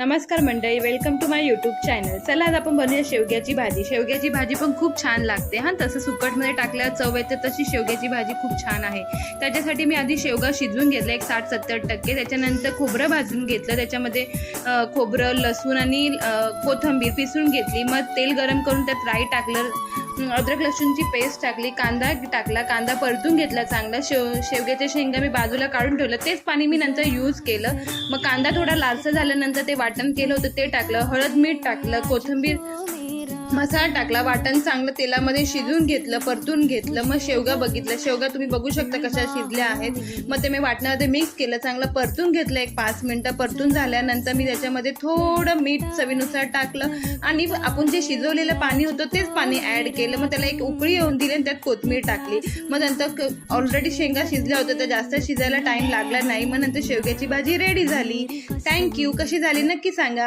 नमस्कार मंडळी, welcome to my YouTube channel. चला आज आपण बनवूया शेवग्याची भाजी। शेवग्याची भाजी पण खूप छान लागते हां। तसं सुकटमध्ये टाकल्यावर चव येते, तशी शेवग्याची भाजी खूप छान आहे। त्याच्यासाठी मी आधी शेवगा शिजवून घेतला एक 60-70%। त्याच्यानंतर खोबरं भाजून घेतलं, त्याच्यामध्ये खोबरं, लसूण आणि कोथिंबीर पिसून घेतली। मग तेल गरम करून त्यात राई टाकलं, अद्रक लसूणची पेस्ट टाकली, कांदा टाकला, कांदा परतून घेतला चांगला। शेवग्याच्या शेंगा मी बाजूला काढून ठेवलं, तेच पाणी मी नंतर यूज केलं। मग कांदा थोडा लालसर झाल्यानंतर ते वाटण केलं होतं ते टाकलं, हळद मीठ टाकलं, कोथिंबीर मसाला टाकला, वाटण चांगलं तेलामध्ये शिजून घेतलं, परतून घेतलं। मग शेवगा बघितलं, शेवगा तुम्ही बघू शकता कशा शिजल्या आहेत। मग ते मी वाटणामध्ये मिक्स केलं, चांगलं परतून घेतलं एक 5 मिनिटं। परतून झाल्यानंतर मी त्याच्यामध्ये थोडं मीठ चवीनुसार टाकलं आणि आपण जे शिजवलेलं पाणी होतं तेच पाणी ॲड केलं। मग त्याला एक उकळी येऊन दिली आणि त्यात कोथिंबीर टाकली। मग नंतर ऑलरेडी शेंगा शिजल्या होत्या, तर जास्त शिजायला टाईम लागला नाही। मग नंतर शेवग्याची भाजी रेडी झाली। थँक्यू। कशी झाली नक्की सांगा।